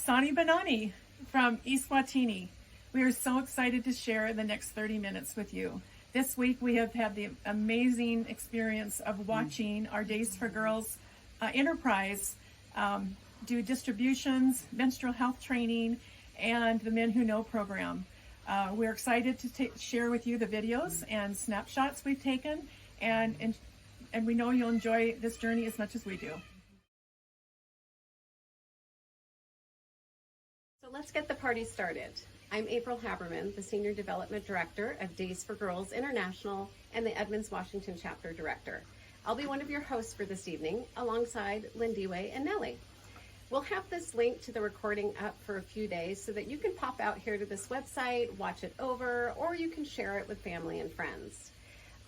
Sani Banani from Eswatini. We are so excited to share the next 30 minutes with you. This week we have had the amazing experience of watching our Days for Girls enterprise do distributions, menstrual health training, and the Men Who Know program. We're excited to share with you the videos and snapshots we've taken, and we know you'll enjoy this journey as much as we do. So let's get the party started. I'm April Haberman, the Senior Development Director of Days for Girls International and the Edmonds, Washington Chapter Director. I'll be one of your hosts for this evening, alongside Lindiwe and Nellie. We'll have this link to the recording up for a few days so that you can pop out here to this website, watch it over, or you can share it with family and friends.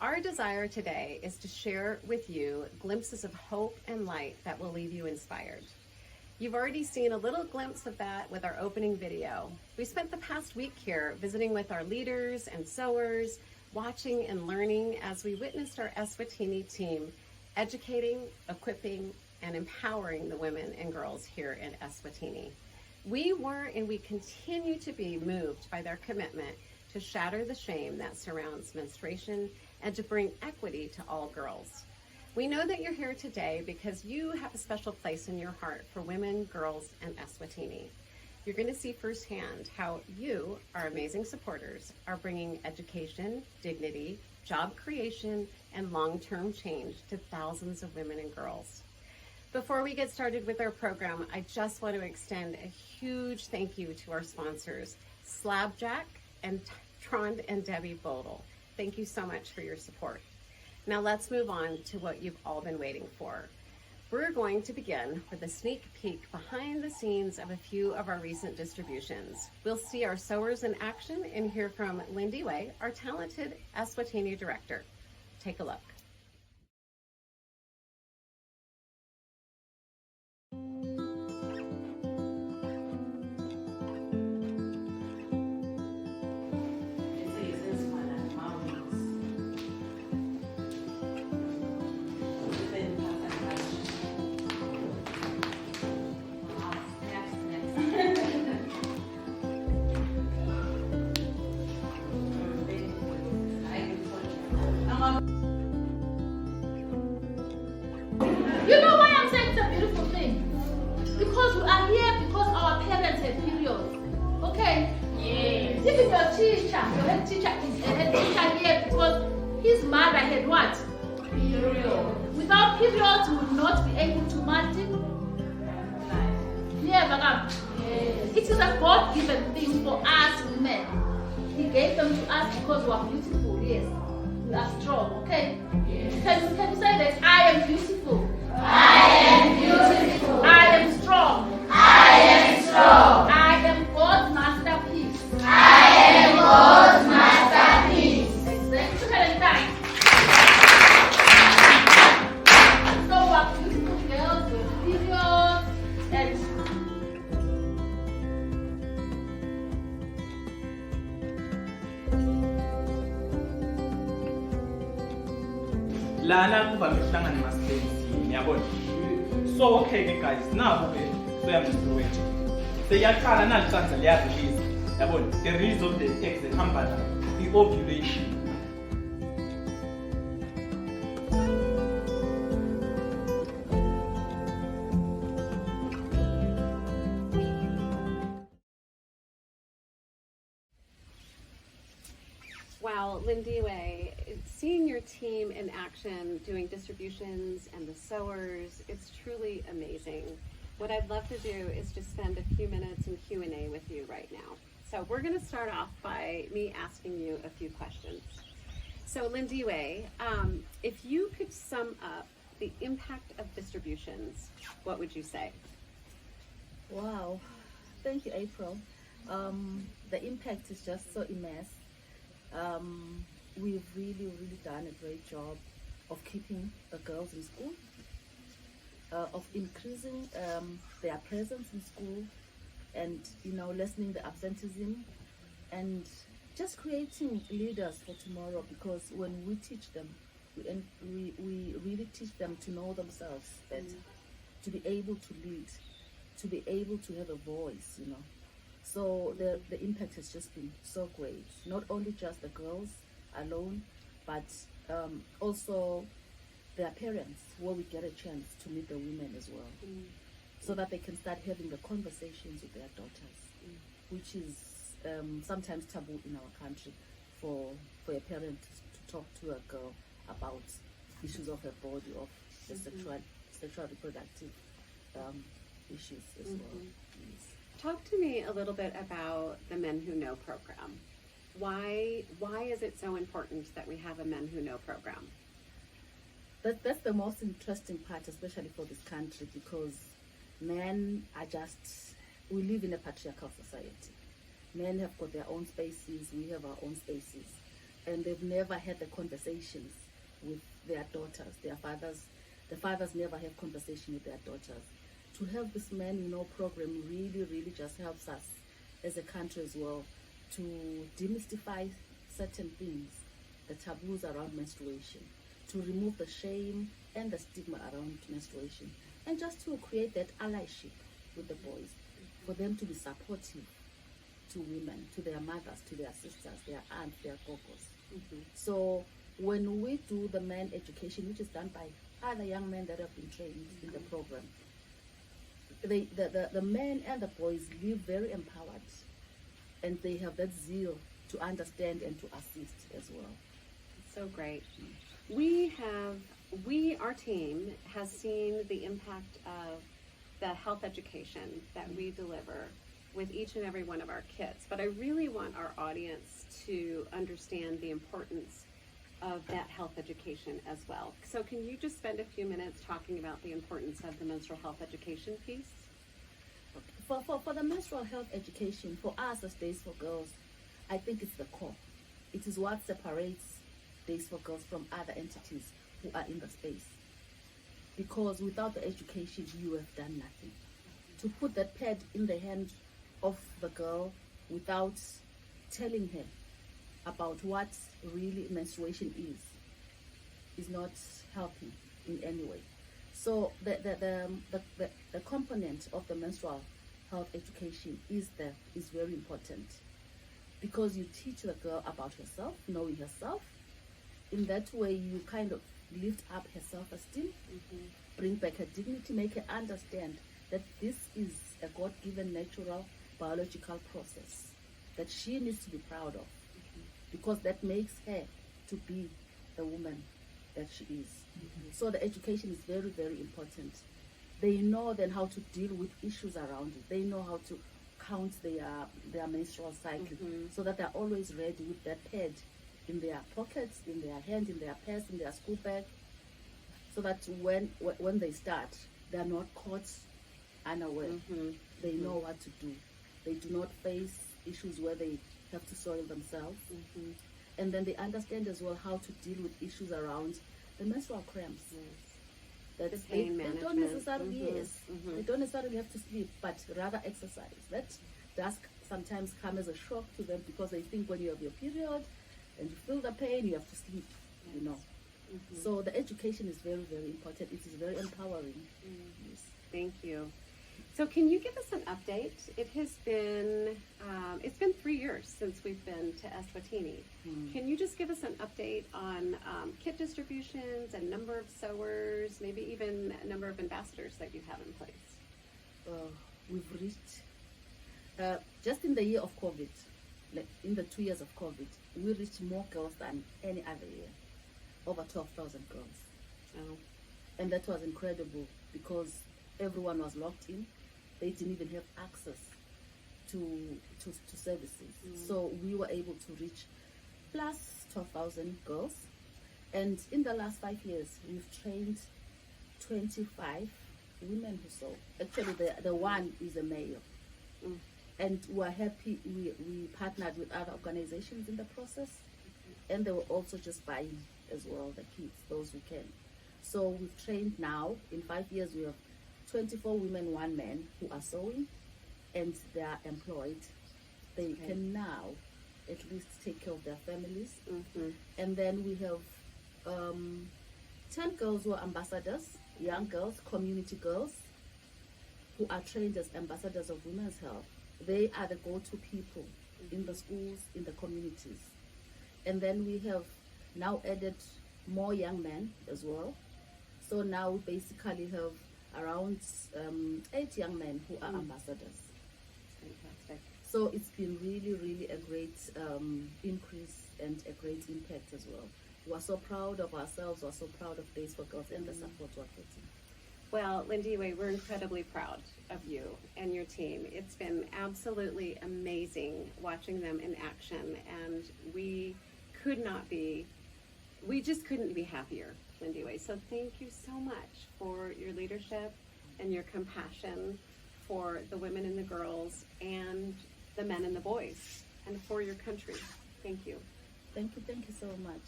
Our desire today is to share with you glimpses of hope and light that will leave you inspired. You've already seen a little glimpse of that with our opening video. We spent the past week here visiting with our leaders and sewers, watching and learning as we witnessed our Eswatini team educating, equipping, and empowering the women and girls here in Eswatini. We were and we continue to be moved by their commitment to shatter the shame that surrounds menstruation and to bring equity to all girls. We know that you're here today because you have a special place in your heart for women, girls, and Eswatini. You're going to see firsthand how you, our amazing supporters, are bringing education, dignity, job creation, and long-term change to thousands of women and girls. Before we get started with our program, I just want to extend a huge thank you to our sponsors, Slabjack and Trond and Debbie Bodel. Thank you so much for your support. Now let's move on to what you've all been waiting for. We're going to begin with a sneak peek behind the scenes of a few of our recent distributions. We'll see our sewers in action and hear from Lindiwe, our talented Eswatini director. Take a look. You know why I'm saying it's a beautiful thing? Because we are here because our parents had periods. Okay? Yes. Even your teacher, your head teacher is a head teacher here because his mother had what? Period. Without periods, we would not be able to multiply. Yeah, yes. It is a God-given thing for us women. He gave them to us because we are beautiful, yes. We are strong, okay? Yes. Can you say that? I am beautiful. I am beautiful. I am strong. I am strong. I am God's masterpiece. I am God's masterpiece. Exactly. So we're beautiful girls with periods and lana kuvame ukuhlangana emasebenzini yabona. So okay ke guys, naku ke soyamstrowethe seyaqala naliqanza liyadlisa yabona. The release of the eggs ehamba la i-ovulation. Wow, Lindiwe, seeing your team in action doing distributions and the sewers, it's truly amazing. What I'd love to do is just spend a few minutes in Q&A with you right now. So we're going to start off by me asking you a few questions. So Lindiwe, if you could sum up the impact of distributions, what would you say? Wow, thank you, April. The impact is just so immense. We've really done a great job of keeping the girls in school, of increasing their presence in school, and lessening the absenteeism, and just creating leaders for tomorrow. Because when we teach them, we really teach them to know themselves better, to be able to lead. to be able to have a voice, you know. So the impact has just been so great. Not only just the girls alone, but also their parents, where we get a chance to meet the women as well, so that they can start having the conversations with their daughters, which is sometimes taboo in our country for a parent to talk to a girl about issues of her body, of the sexual reproductive issues as well. Yes. Talk to me a little bit about the Men Who Know program. Why is it so important that we have a Men Who Know program? That's the most interesting part, especially for this country, because men are we live in a patriarchal society. Men have got their own spaces, we have our own spaces, and they've never had the conversations with their daughters. The fathers never have conversation with their daughters. To have this Men Who Know program really just helps us as a country as well to demystify certain things, the taboos around menstruation, to remove the shame and the stigma around menstruation, and just to create that allyship with the boys, for them to be supportive to women, to their mothers, to their sisters, their aunts, their gogos. So when we do the men education, which is done by other young men that have been trained in the program, the men and the boys live very empowered, and they have that zeal to understand and to assist as well. So great. Our team has seen the impact of the health education that we deliver with each and every one of our kids, but I really want our audience to understand the importance of that health education as well. So can you just spend a few minutes talking about the importance of the menstrual health education piece? For the menstrual health education, for us as Days for Girls, I think it's the core. It is what separates Days for Girls from other entities who are in the space. Because without the education, you have done nothing. To put that pad in the hand of the girl without telling her about what really menstruation is not helping in any way. So the component of the menstrual health education is very important, because you teach the girl about herself, knowing herself. In that way, you kind of lift up her self-esteem, bring back her dignity, make her understand that this is a God-given natural biological process that she needs to be proud of, because that makes her to be the woman that she is. So the education is very, very important. They know then how to deal with issues around it. They know how to count their menstrual cycle, so that they're always ready with that pad in their pockets, in their hand, in their purse, in their school bag, so that when they start, they're not caught unaware. They know what to do. They do not face issues where they have to soil themselves. And then they understand as well how to deal with issues around the menstrual cramps. That The pain they don't management. necessarily, they don't necessarily have to sleep, but rather exercise. That does sometimes come as a shock to them, because they think when you have your period and you feel the pain, you have to sleep, you know. So the education is very, very important. It is very empowering. Yes. Thank you. So can you give us an update? It has been, it's been 3 years since we've been to Eswatini. Can you just give us an update on kit distributions and number of sewers, maybe even a number of ambassadors that you have in place? We've reached, just in the year of COVID, like in the 2 years of COVID, we reached more girls than any other year, over 12,000 girls. Oh. And that was incredible, because everyone was locked in. They didn't even have access to services. So we were able to reach plus 12,000 girls. And in the last 5 years, we've trained 25 women who sew. Actually, the one is a male. And we're happy we partnered with other organizations in the process. And they were also just buying as well the kits, those who can. So we've trained now, in 5 years, we have 24 women, 1 man who are sewing, and they are employed. They can now at least take care of their families. And then we have 10 girls who are ambassadors, young girls, community girls, who are trained as ambassadors of women's health. They are the go-to people in the schools, in the communities. And then we have now added more young men as well. So now we basically have around 8 young men who are ambassadors. Fantastic. So it's been really, really a great increase and a great impact as well. We're so proud of ourselves, we're so proud of Days for Girls and the support we're getting. Well, Lindiwe, we're incredibly proud of you and your team. It's been absolutely amazing watching them in action, and we just couldn't be happier, Lindiwe. So thank you so much for your leadership and your compassion for the women and the girls and the men and the boys, and for your country. Thank you. Thank you so much.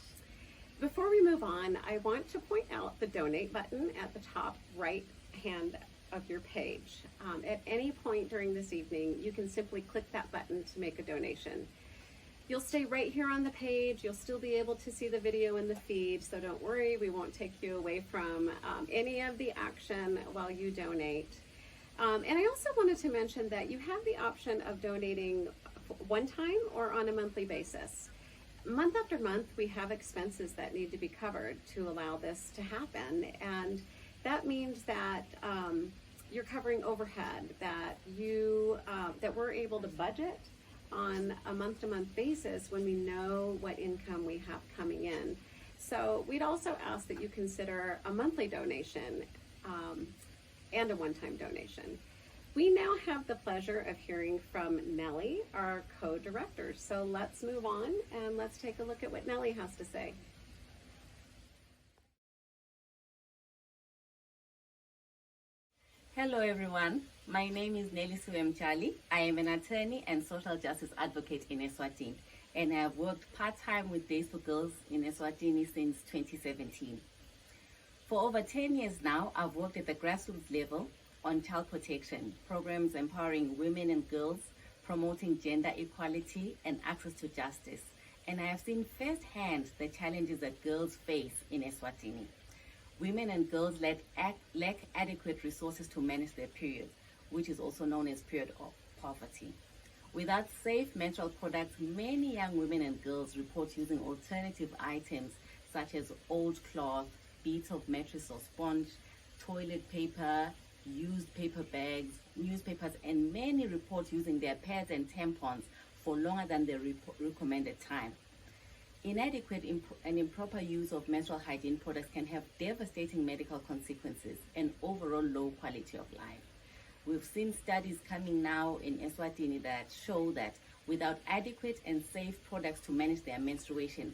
Before we move on, I want to point out the donate button at the top right hand of your page. At any point during this evening, you can simply click that button to make a donation. You'll stay right here on the page. You'll still be able to see the video in the feed, so don't worry, we won't take you away from any of the action while you donate. And I also wanted to mention that you have the option of donating one time or on a monthly basis. Month after month, we have expenses that need to be covered to allow this to happen. And that means that you're covering overhead, that that we're able to budget on a month-to-month basis when we know what income we have coming in. So we'd also ask that you consider a monthly donation and a one-time donation. We now have the pleasure of hearing from Nellie, our co-director. So let's move on and let's take a look at what Nellie has to say. Hello everyone, my name is Nelly Suemchali. I am an attorney and social justice advocate in Eswatini, and I have worked part-time with Days for Girls in Eswatini since 2017. For over 10 years now, I've worked at the grassroots level on child protection, programs empowering women and girls, promoting gender equality and access to justice, and I have seen firsthand the challenges that girls face in Eswatini. Women and girls lack adequate resources to manage their periods, which is also known as period of poverty. Without safe menstrual products, many young women and girls report using alternative items such as old cloth, beads of mattress or sponge, toilet paper, used paper bags, newspapers, and many report using their pads and tampons for longer than the recommended time. Inadequate and improper use of menstrual hygiene products can have devastating medical consequences and overall low quality of life. We've seen studies coming now in Eswatini that show that without adequate and safe products to manage their menstruation,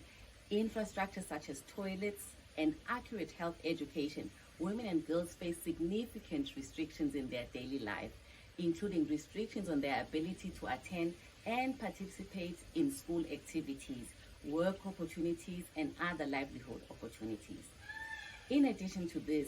infrastructure such as toilets, and accurate health education, women and girls face significant restrictions in their daily life, including restrictions on their ability to attend and participate in school activities, work opportunities, and other livelihood opportunities. In addition to this,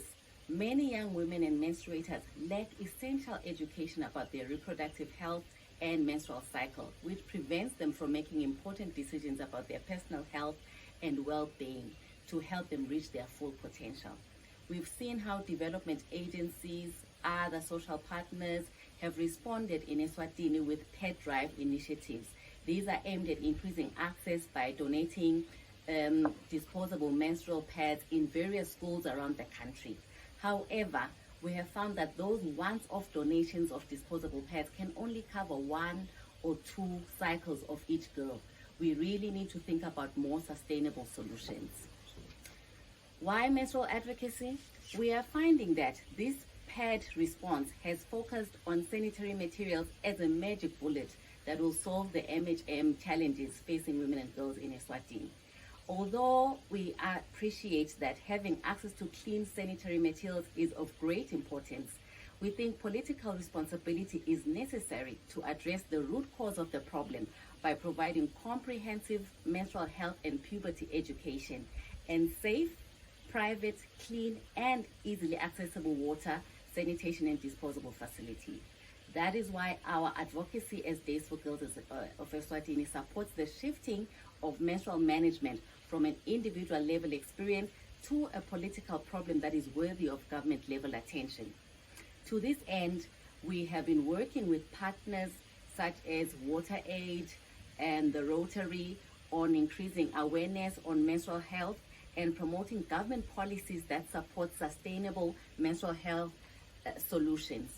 many young women and menstruators lack essential education about their reproductive health and menstrual cycle, which prevents them from making important decisions about their personal health and well-being to help them reach their full potential. We've seen how development agencies, other social partners have responded in Eswatini with pet drive initiatives. These are aimed at increasing access by donating disposable menstrual pads in various schools around the country. However, we have found that those once-off donations of disposable pads can only cover 1 or 2 cycles of each girl. We really need to think about more sustainable solutions. Why menstrual advocacy? We are finding that this pad response has focused on sanitary materials as a magic bullet that will solve the MHM challenges facing women and girls in Eswatini. Although we appreciate that having access to clean sanitary materials is of great importance, we think political responsibility is necessary to address the root cause of the problem by providing comprehensive menstrual health and puberty education and safe, private, clean, and easily accessible water, sanitation, and disposable facilities. That is why our advocacy as Days for Girls of Eswatini supports the shifting of menstrual management from an individual level experience to a political problem that is worthy of government level attention. To this end, We have been working with partners such as WaterAid and the Rotary on increasing awareness on menstrual health and promoting government policies that support sustainable menstrual health solutions.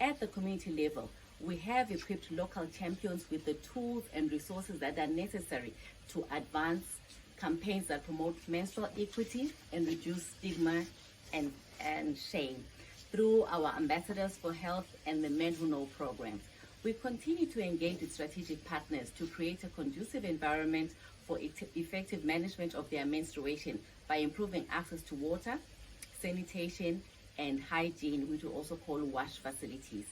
At the community level, we have equipped local champions with the tools and resources that are necessary to advance campaigns that promote menstrual equity and reduce stigma and shame through our Ambassadors for Health and the Men Who Know programs. We continue to engage with strategic partners to create a conducive environment for effective management of their menstruation by improving access to water, sanitation, and hygiene, which we also call wash facilities.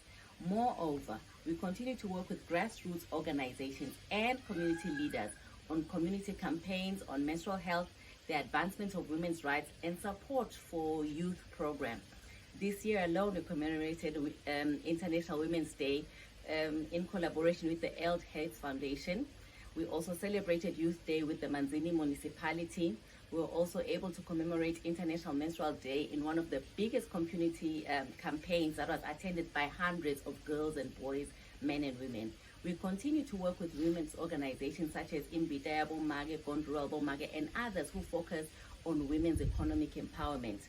Moreover, we continue to work with grassroots organizations and community leaders on community campaigns on menstrual health, the advancement of women's rights, and support for youth programs. This year alone, we commemorated International Women's Day in collaboration with the Eld Heads Foundation. We also celebrated Youth Day with the Manzini municipality. We were also able to commemorate International Menstrual Day in one of the biggest community campaigns that was attended by hundreds of girls and boys, men and women. We continue to work with women's organizations such as Imbita Bomage, Gondruel Bomage, and others who focus on women's economic empowerment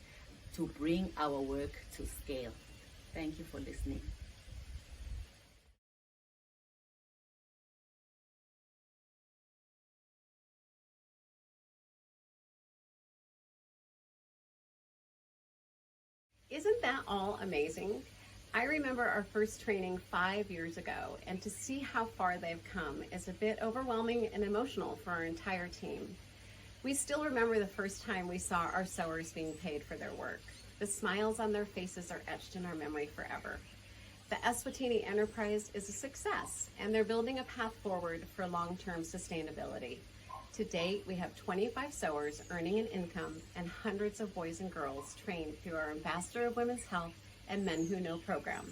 to bring our work to scale. Thank you for listening. Isn't that all amazing? I remember our first training 5 years ago, and to see how far they've come is a bit overwhelming and emotional for our entire team. We still remember the first time we saw our sewers being paid for their work. The smiles on their faces are etched in our memory forever. The Eswatini enterprise is a success, and they're building a path forward for long-term sustainability. To date, we have 25 sewers earning an income and hundreds of boys and girls trained through our Ambassador of Women's Health and Men Who Know program.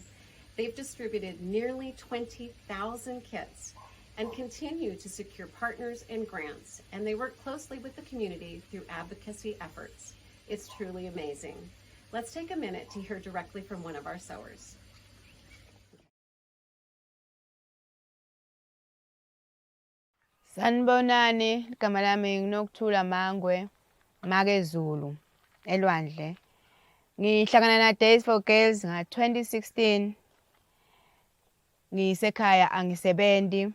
They've distributed nearly 20,000 kits and continue to secure partners and grants, and they work closely with the community through advocacy efforts. It's truly amazing. Let's take a minute to hear directly from one of our sewers. Sanibonani, igama lami nginokuthula Mangwe, Zulu, elwandle. Ngihlangana na Days for Girls nga-2016. Ngisekhaya angisebenzi,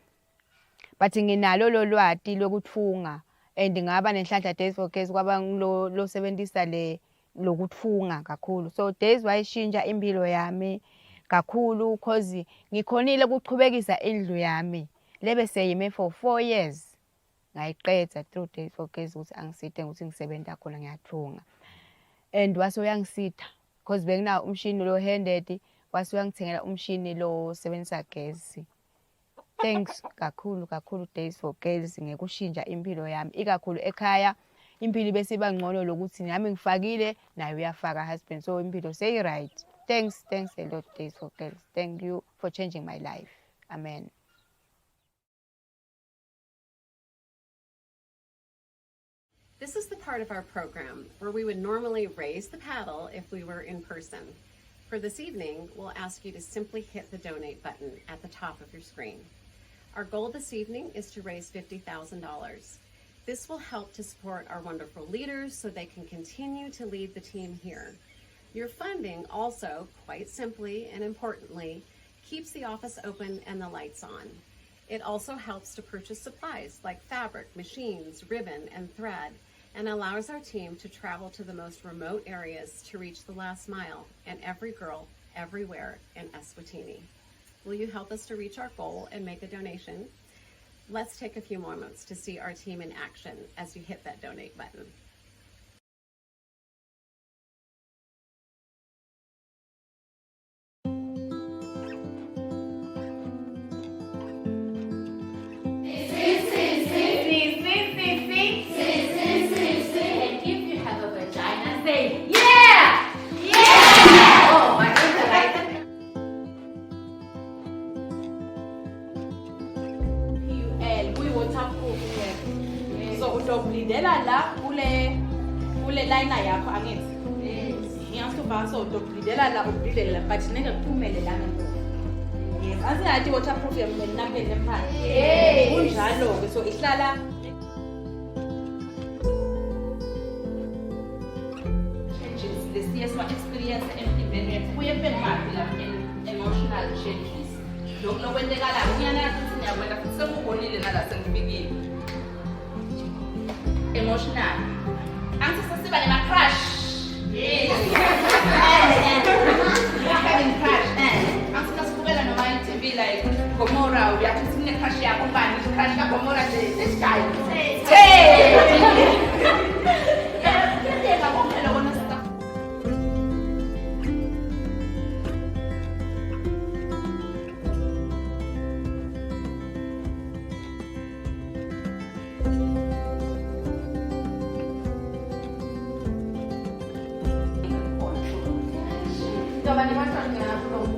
but nginalo lolwati lokuthunga and ngaba nenhlanhla Days for Girls kwaba lo sebenzisa lokutfunga kakhulu. So Days wayishintsha impilo yami kakhulu because ngikhonile ukuqhubekisa indlu yami. Lebe seyime for 4 years. Ngayiqedza through Days for Girls ukuthi angisithe ukuthi ngisebenza khona ngiyathunga. And wase uyangisitha because bekuna umshini lo handed wase uyangithengela umshini lo sebenzisa gesi. Thanks kakhulu Days for Girls ngekushintsha impilo yami. Ikakhulu ekhaya impilo bese bangcono lokuthi nami ngifakile naye uyafaka husband, so impilo say right. Thanks a lot Days for Girls. Thank you for changing my life. Amen. This is the part of our program where we would normally raise the paddle if we were in person. For this evening, we'll ask you to simply hit the donate button at the top of your screen. Our goal this evening is to raise $50,000. This will help to support our wonderful leaders so they can continue to lead the team here. Your funding also, quite simply and importantly, keeps the office open and the lights on. It also helps to purchase supplies like fabric, machines, ribbon, and thread, and allows our team to travel to the most remote areas to reach the last mile and every girl everywhere in Eswatini. Will you help us to reach our goal and make a donation? Let's take a few moments to see our team in action as you hit that donate button. Udobulidela la kule liner yakho angithi. Ngiyasuba so udobulidela la ubulidela but nenge kuphumele lana nto. Yes, asingathi waterproof yemnampeni emphandle. Kunjalo-ke, so ihlala changes lesiye siwa-experience emtimbeni yethu kuye kube ngaphi la emotional changes. Lokhu lokwenzekalayo ngiyanazi ukuthi niyabona futhi sekubonile nala sengifikile. Emotional. Angithi sesiba nema-crush. Yes. Having crush. Angithi masibukela noma i-TV like Gomora uyathi sine-crush yakho ubani crush kaGomora nje this guy. Kuyenzeka konke lokho stuff. Coba dimasukkan ke dalam pelung.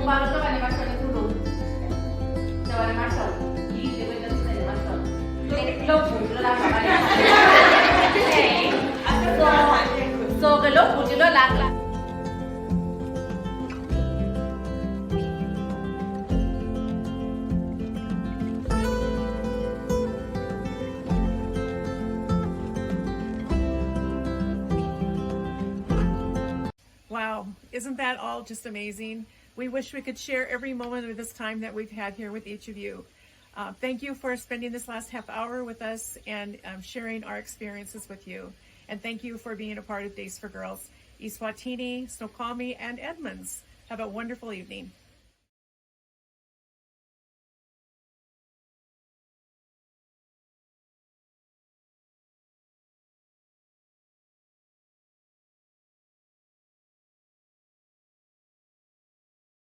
Baru coba dimasukkan ke pelung. Coba dimasuk. Ini dia benar benar dimasuk. Pelung pun lah kembali. So pelung pun juga lah. Wow, isn't that all just amazing? We wish we could share every moment of this time that we've had here with each of you. Thank you for spending this last half hour with us and sharing our experiences with you. And thank you for being a part of Days for Girls, Eswatini, Snoqualmie, and Edmonds. Have a wonderful evening.